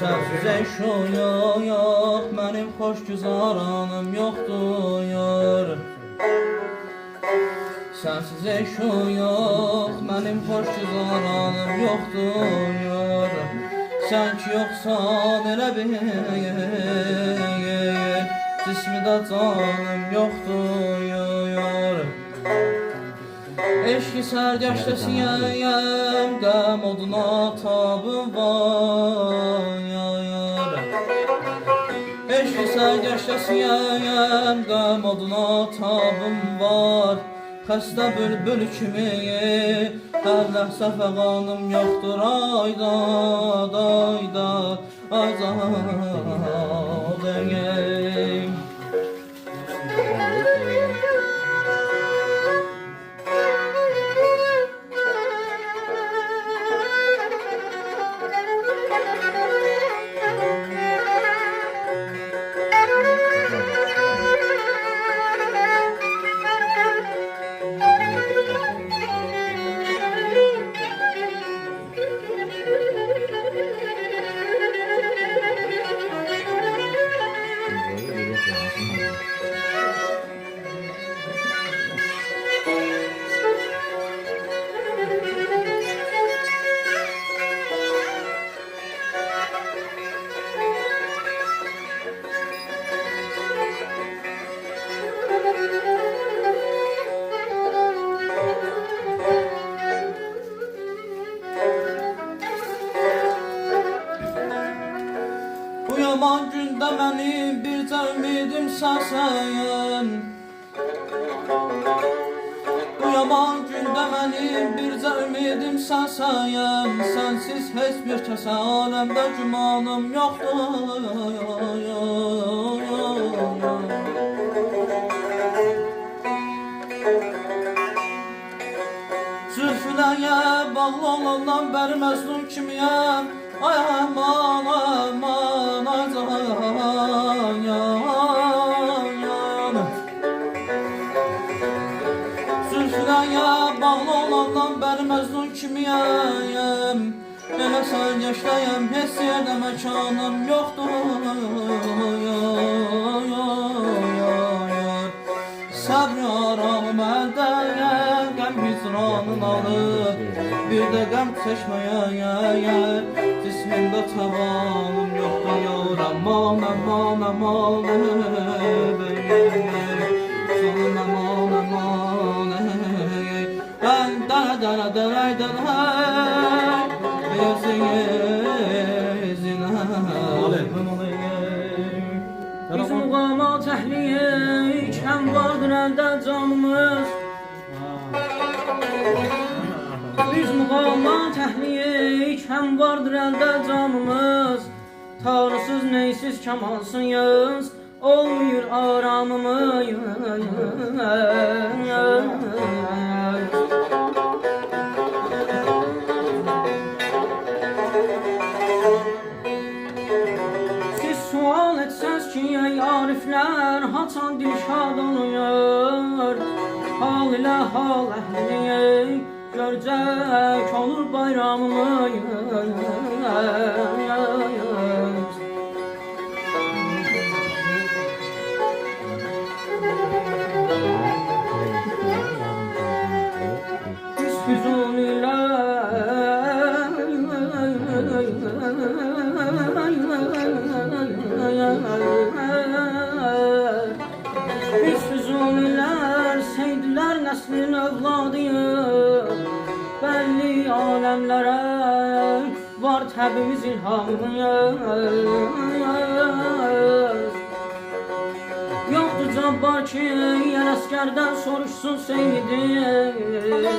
Sənsiz yox, mənim xoş güzaranım yoxdur yar. Sənsiz yox, mənim xoş güzaranım yoxdur yar. Sən ki yoxsan elə bil, cismidə canım yoxdur yar. Eşki sərgəşdəsiyəm, qəm oduna tabım var yar. Eşki sərgəşdəsiyəm, qəm oduna tabım var. Xəstə bülbül kimi, hər ləhsə fəqanım yoxdur ayda, ayda, azadəyim. yaman gündə mənim bircə ümidim sənsən. Bu yaman gündə mənim bircə ümidim sənsən. Sənsiz heç bir kəsə aləmdə gümanım yoxdur. Zülfüləyə bağlı olandan bəri məzlum kimiyəm. Ay aman aman ay can. Zülfüləyə bağlı olandan bəri məzlum kimiyəm. Elə sən yaşlayəm, heç yerdə məkanım yoxdur. Səbr aramı məldəyəm, qəm hicranın alıb. Bir də qəm çəkməyə, cismimdə tavanım yoxdur yar. Aman aman aman sonum aman aman. Mən dənə Biz muqama təhliyik, həm vardır əldə canımız. Biz muqama təhliyik, həm vardır əldə canımız. Tanrısız neysiz kamalsıyız, olmuyor aramımız. Sual etsəz ki, ey ariflər, haçan dil şad oluyor. Hal ilə hal əhlini görcək olur bayramımız. Biz Füzulilər seydilər nəslin övladıyıq. Bəlli aləmlərə var təbimiz ilhamıyıq. Yoxdur cabbar ki, yer əskərdən soruşsun seydin.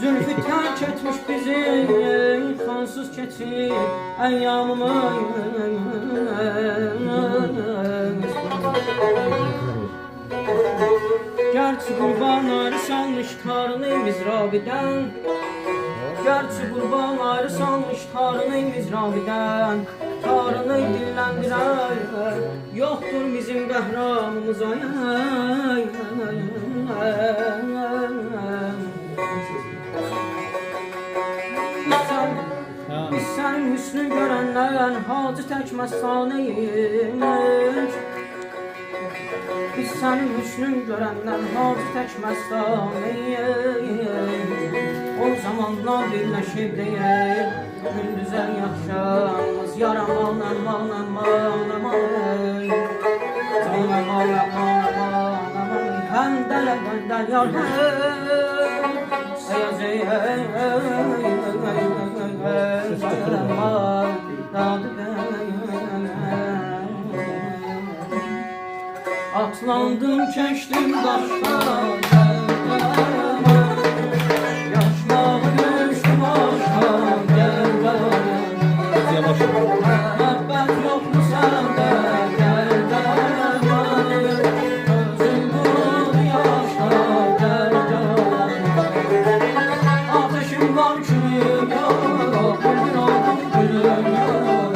Zülfü tərk etmiş bizi, xansız keçir əyyamımız. Gerçi qurban ayrı salmış tarını mizrabidən. Gerçi qurban ayrı salmış tarını mizrabidən. Tarını dilləndirər, yoxdur bizim qəhrəmımız. Biz sənin hüsnü görənlər hacı tək məstanəyik. Biz sənin hüsnün görəndən hacı tək məstanəyik. O zamanlar birləşib deyək, gündüzə yaxşamız. Yar aman aman aman aman, can aman aman aman aman. Həm dələ göndər yar atlandım keçdim daşlar. Yaşlar düşdüm aşkar. Məhəbbət yok mu səndə? Gözüm qurud yaşlar. Ateşim var külüm yok, bir oldum gülüm yok.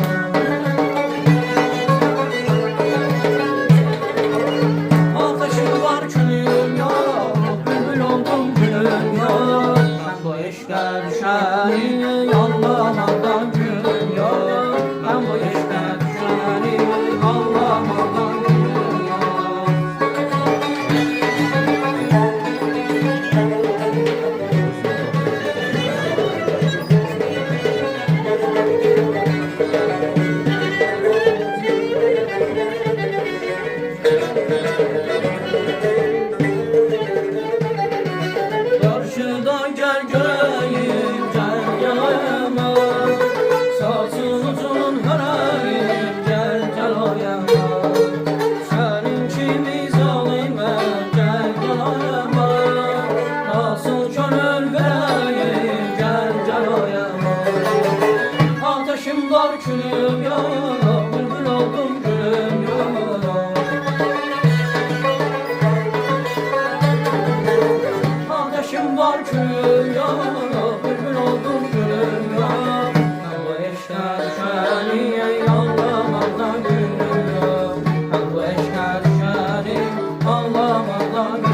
Ateşim var külüm yok, bir oldum gülüm yok. Ben bu eşqə düşəni anlamadan gülüm yok. Ben bu eşqə düşəni anlamadan gülüm yok. Karşıdan gel göreyim, gel gel. ya. Ateşim var külüm ya, bülbül oldum gülüm ya. Ateşim var külüm ya, bülbül oldum gülüm ya. Bu eşke düşeni ey ağlamada gülüm ya. Bu eşke düşeni ağlamada